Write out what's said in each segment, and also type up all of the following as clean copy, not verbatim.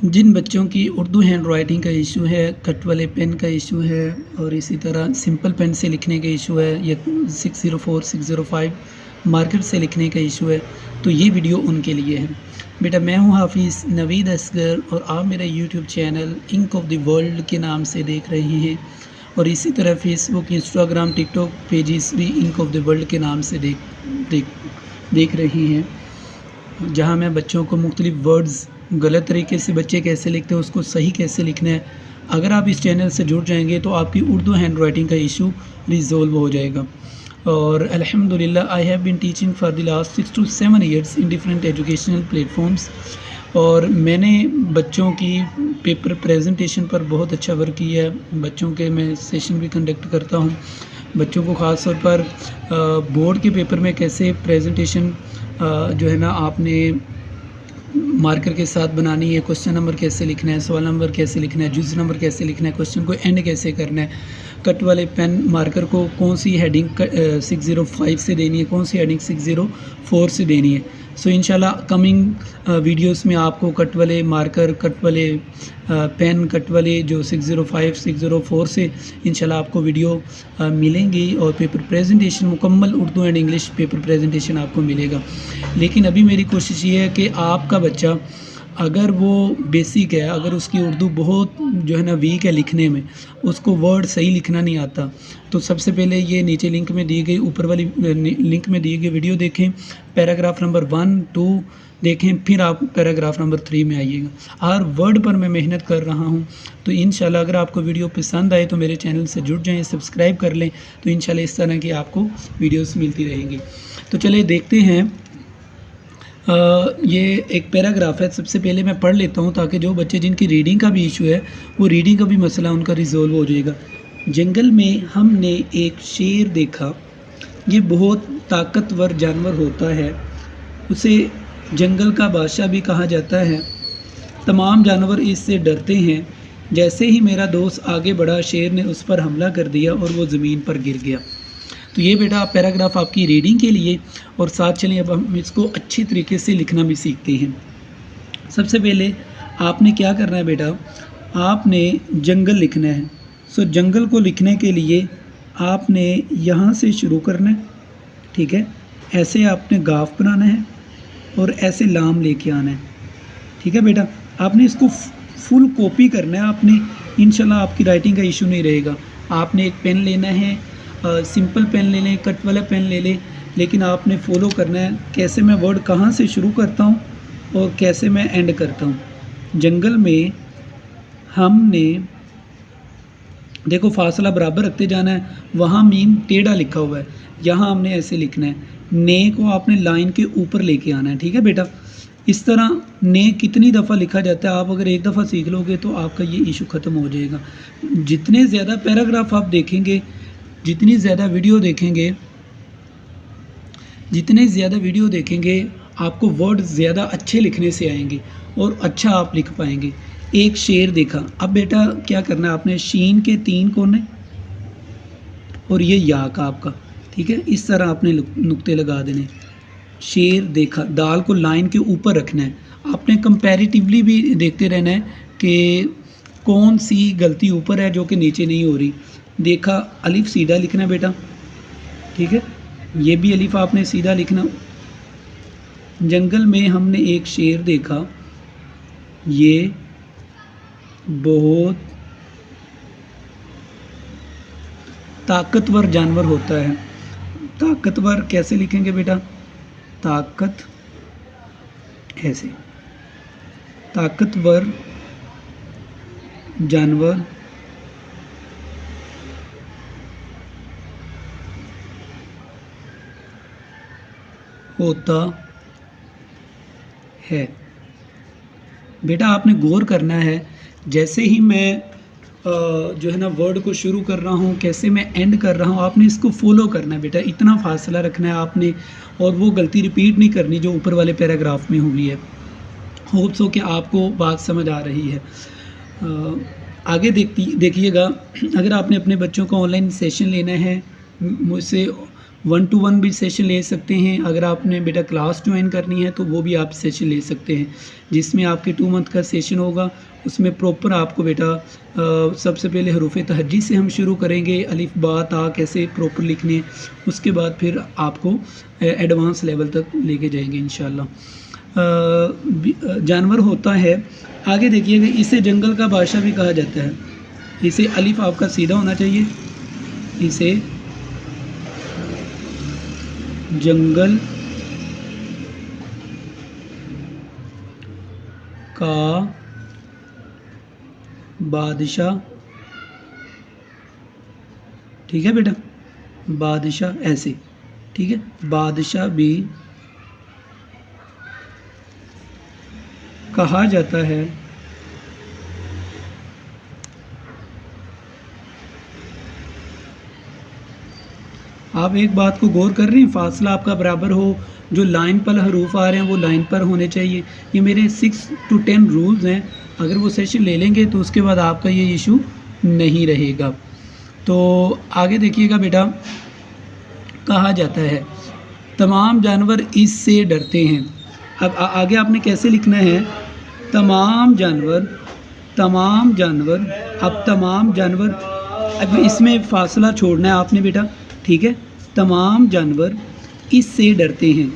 जिन बच्चों की Urdu handwriting का इशू है, कट वाले पेन का इशू है और इसी तरह सिंपल पेन से लिखने का इशू है या 604, 605 मार्कर से लिखने का इशू है, तो ये वीडियो उनके लिए है। बेटा मैं हूँ हाफिज़ नवीद असगर और आप मेरा YouTube channel ink of the world के नाम से देख रहे हैं और इसी तरह फेसबुक, इंस्टाग्राम, टिकटॉक पेजेस भी इंक ऑफ द वर्ल्ड के नाम से देख रहे हैं, जहाँ मैं बच्चों को मुख्तलिफ वर्ड्स गलत तरीके से बच्चे कैसे लिखते हैं उसको सही कैसे लिखना है। अगर आप इस चैनल से जुड़ जाएंगे तो आपकी उर्दू हैंड राइटिंग का इशू रिजॉल्व हो जाएगा। और अल्हम्दुलिल्लाह I have been teaching for the last 6 to 7 years in different educational platforms और मैंने बच्चों की पेपर प्रेजेंटेशन पर बहुत अच्छा वर्क किया है। बच्चों के मैं सेशन भी कंडक्ट करता हूँ। बच्चों को ख़ास तौर पर बोर्ड के पेपर में कैसे प्रेजेंटेशन जो है ना आपने मार्कर के साथ बनानी है, क्वेश्चन नंबर कैसे लिखना है, सवाल नंबर कैसे लिखना है, जुज़ नंबर कैसे लिखना है, क्वेश्चन को एंड कैसे करना है, कट वाले पेन मार्कर को कौन सी हेडिंग 605 से देनी है, कौन सी हेडिंग 604 से देनी है। सो इंशाल्लाह कमिंग वीडियोस में आपको कट वाले मार्कर, कट वाले पेन, कट वाले जो 605, 604 से इंशाल्लाह आपको वीडियो मिलेंगी और पेपर प्रेजेंटेशन मुकम्मल Urdu and English paper presentation आपको मिलेगा। लेकिन अभी मेरी कोशिश ये है कि आपका बच्चा अगर वो बेसिक है, अगर उसकी उर्दू बहुत जो है ना वीक है लिखने में, उसको वर्ड सही लिखना नहीं आता, तो सबसे पहले ये नीचे लिंक में दी गई, ऊपर वाली लिंक में दी गई वीडियो देखें, पैराग्राफ नंबर 1, 2 देखें, फिर आप पैराग्राफ नंबर 3 में आइएगा। हर वर्ड पर मैं मेहनत कर रहा हूँ, तो इंशाल्लाह अगर आपको वीडियो पसंद आए तो मेरे चैनल से जुड़ जाएँ, सब्सक्राइब कर लें, तो इंशाल्लाह इस तरह की आपको वीडियोस मिलती रहेंगी। तो चलिए देखते हैं। ये एक पैराग्राफ है, सबसे पहले मैं पढ़ लेता हूँ ताकि जो बच्चे जिनकी रीडिंग का भी इशू है वो रीडिंग का भी मसला उनका रिजॉल्व हो जाएगा। जंगल में हमने एक शेर देखा, ये बहुत ताकतवर जानवर होता है, उसे जंगल का बादशाह भी कहा जाता है। तमाम जानवर इससे डरते हैं। जैसे ही मेरा दोस्त आगे बढ़ा, शेर ने उस पर हमला कर दिया और वो ज़मीन पर गिर गया। तो ये बेटा पैराग्राफ आपकी रीडिंग के लिए, और साथ चलें अब हम इसको अच्छी तरीके से लिखना भी सीखते हैं। सबसे पहले आपने क्या करना है बेटा, आपने जंगल लिखना है। सो जंगल को लिखने के लिए आपने यहाँ से शुरू करना है, ठीक है। ऐसे आपने गाफ बनाना है और ऐसे लाम लेके आना है, ठीक है बेटा। आपने इसको फुल कॉपी करना है, आपने इंशाल्लाह आपकी राइटिंग का इशू नहीं रहेगा। आपने एक पेन लेना है, सिंपल पेन ले लें, कट वाला पेन ले लें, लेकिन आपने फॉलो करना है कैसे मैं वर्ड कहाँ से शुरू करता हूँ और कैसे मैं एंड करता हूँ। जंगल में हमने, देखो फासला बराबर रखते जाना है, वहाँ मीम टेढ़ा लिखा हुआ है, यहाँ हमने ऐसे लिखना है। ने को आपने लाइन के ऊपर लेके आना है, ठीक है बेटा। इस तरह ने कितनी दफ़ा लिखा जाता है, आप अगर एक दफ़ा सीख लोगे तो आपका ये इशू ख़त्म हो जाएगा। जितने ज़्यादा पैराग्राफ आप देखेंगे, जितनी ज़्यादा वीडियो देखेंगे, जितने ज़्यादा वीडियो देखेंगे आपको वर्ड ज़्यादा अच्छे लिखने से आएंगे और अच्छा आप लिख पाएंगे। एक शेर देखा, अब बेटा क्या करना है, आपने शीन के 3 कोने और ये या का आपका, ठीक है, इस तरह आपने नुक्ते लगा देने। शेर देखा, दाल को लाइन के ऊपर रखना है। आपने कंपैरेटिवली भी देखते रहना है कि कौन सी गलती ऊपर है जो कि नीचे नहीं हो रही। देखा, अलिफ सीधा लिखना बेटा, ठीक है, ये भी अलिफ आपने सीधा लिखना। जंगल में हमने एक शेर देखा, ये बहुत ताकतवर जानवर होता है। ताकतवर कैसे लिखेंगे बेटा, ताकत ऐसे, ताकतवर जानवर होता है। बेटा आपने गौर करना है, जैसे ही मैं जो है ना वर्ड को शुरू कर रहा हूँ, कैसे मैं एंड कर रहा हूँ, आपने इसको फॉलो करना है बेटा। इतना फासला रखना है आपने और वो गलती रिपीट नहीं करनी जो ऊपर वाले पैराग्राफ में हुई है। होप सो कि आपको बात समझ आ रही है। आगे देखिएगा, अगर आपने अपने बच्चों का ऑनलाइन सेशन लेना है, मुझसे 1-to-1 भी सेशन ले सकते हैं। अगर आपने बेटा क्लास ज्वाइन करनी है तो वो भी आप सेशन ले सकते हैं, जिसमें आपके 2 मंथ का सेशन होगा। उसमें प्रॉपर आपको बेटा सबसे पहले हरूफ तहज्जी से हम शुरू करेंगे, अलिफ बा ता कैसे प्रॉपर लिखने हैं, उसके बाद फिर आपको एडवांस लेवल तक लेके जाएंगे इंशाल्लाह। जानवर होता है, आगे देखिएगा, इसे जंगल का बादशाह भी कहा जाता है। इसे अलिफ आपका सीधा होना चाहिए, इसे जंगल का बादशाह, ठीक है बेटा, बादशाह ऐसे, ठीक है, बादशाह भी कहा जाता है। आप एक बात को गौर कर रहे हैं, फासला आपका बराबर हो, जो लाइन पर हरूफ आ रहे हैं वो लाइन पर होने चाहिए। ये मेरे 6 to 10 रूल्स हैं, अगर वो सेशन ले लेंगे तो उसके बाद आपका ये इशू नहीं रहेगा। तो आगे देखिएगा बेटा, कहा जाता है तमाम जानवर इससे डरते हैं। अब आगे आपने कैसे लिखना है, तमाम जानवर, तमाम जानवर, अब तमाम जानवर, अब इसमें फासला छोड़ना है आपने बेटा, ठीक है, तमाम जानवर इससे डरते हैं।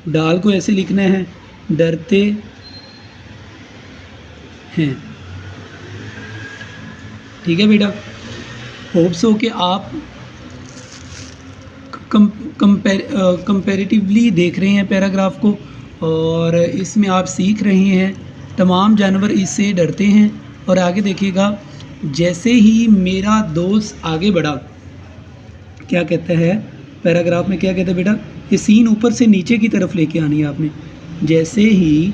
डाल को ऐसे लिखना है, डरते हैं, ठीक है बेटा। होप्स हो कि आप कंपैरेटिवली देख रहे हैं पैराग्राफ को, और इसमें आप सीख रहे हैं तमाम जानवर इससे डरते हैं। और आगे देखिएगा, जैसे ही मेरा दोस्त आगे बढ़ा, क्या कहता है पैराग्राफ में, क्या कहता है बेटा, ये सीन ऊपर से नीचे की तरफ लेके आनी है आपने। जैसे ही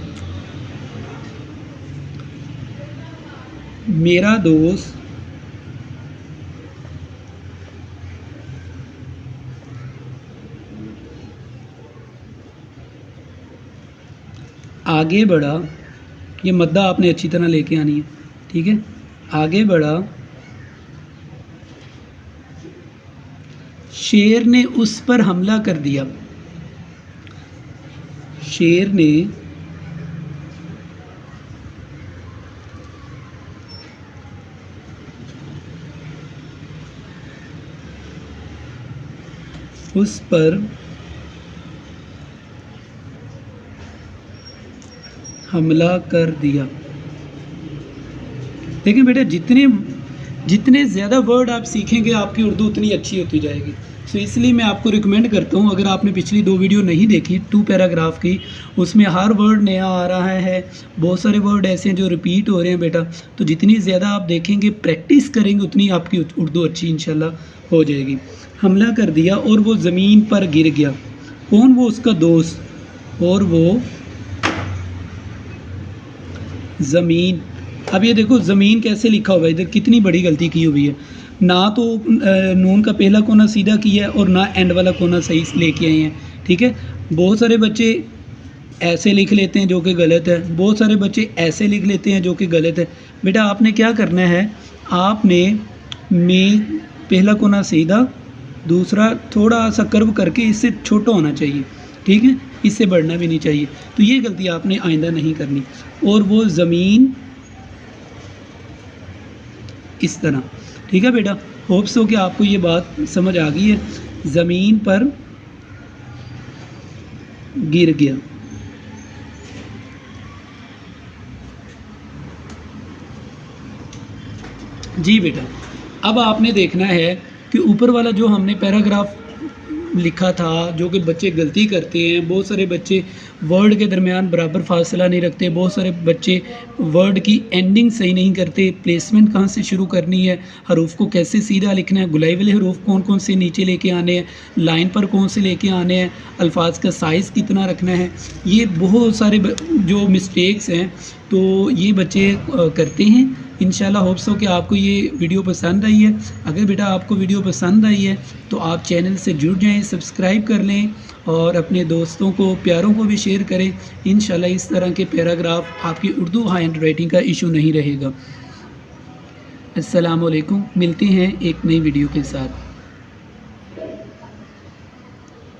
मेरा दोस्त आगे बढ़ा, ये मद्दा आपने अच्छी तरह लेके आनी है, ठीक है, आगे बढ़ा, शेर ने उस पर हमला कर दिया, शेर ने उस पर हमला कर दिया। देखें बेटा, जितने ज़्यादा वर्ड आप सीखेंगे आपकी उर्दू उतनी अच्छी होती जाएगी। सो इसलिए मैं आपको रिकमेंड करता हूँ, अगर आपने पिछली 2 वीडियो नहीं देखी 2 पैराग्राफ की, उसमें हर वर्ड नया आ रहा है, बहुत सारे वर्ड ऐसे हैं जो रिपीट हो रहे हैं बेटा। तो जितनी ज़्यादा आप देखेंगे, प्रैक्टिस करेंगे, उतनी आपकी उर्दू अच्छी इंशाल्लाह हो जाएगी। हमला कर दिया और वो ज़मीन पर गिर गया। कौन? वो उसका दोस्त, और वो ज़मीन। अब ये देखो ज़मीन कैसे लिखा हुआ है, इधर कितनी बड़ी गलती की हुई है। ना तो नून का पहला कोना सीधा किया है और ना एंड वाला कोना सही लेके आए हैं, ठीक है। बहुत सारे बच्चे ऐसे लिख लेते हैं जो कि गलत है, बहुत सारे बच्चे ऐसे लिख लेते हैं जो कि गलत है। बेटा आपने क्या करना है, आपने में पहला कोना सीधा, दूसरा थोड़ा सा कर्व करके इससे छोटा होना चाहिए, ठीक है, इससे बढ़ना भी नहीं चाहिए। तो ये गलती आपने आइंदा नहीं करनी। और वो ज़मीन इस तरह, ठीक है बेटा। होप्स हो कि आपको ये बात समझ आ गई है। ज़मीन पर गिर गया। जी बेटा, अब आपने देखना है कि ऊपर वाला जो हमने पैराग्राफ लिखा था, जो कि बच्चे गलती करते हैं, बहुत सारे बच्चे वर्ड के दरमियान बराबर फासला नहीं रखते, बहुत सारे बच्चे वर्ड की एंडिंग सही नहीं करते, प्लेसमेंट कहाँ से शुरू करनी है, हरूफ को कैसे सीधा लिखना है, गुलाई वाले हरूफ कौन कौन से नीचे लेके आने हैं, लाइन पर कौन से लेके आने हैं, अल्फाज का साइज़ कितना रखना है, ये बहुत सारे जो मिस्टेक्स हैं तो ये बच्चे करते हैं। इंशाल्लाह होप्स हो कि आपको ये वीडियो पसंद आई है। अगर बेटा आपको वीडियो पसंद आई है तो आप चैनल से जुड़ जाएँ, सब्सक्राइब कर लें और अपने दोस्तों को, प्यारों को भी शेयर करें। इंशाल्लाह इस तरह के पैराग्राफ आपकी उर्दू हैंड राइटिंग का इशू नहीं रहेगा। अस्सलाम वालेकुम, मिलते हैं एक नई वीडियो के साथ।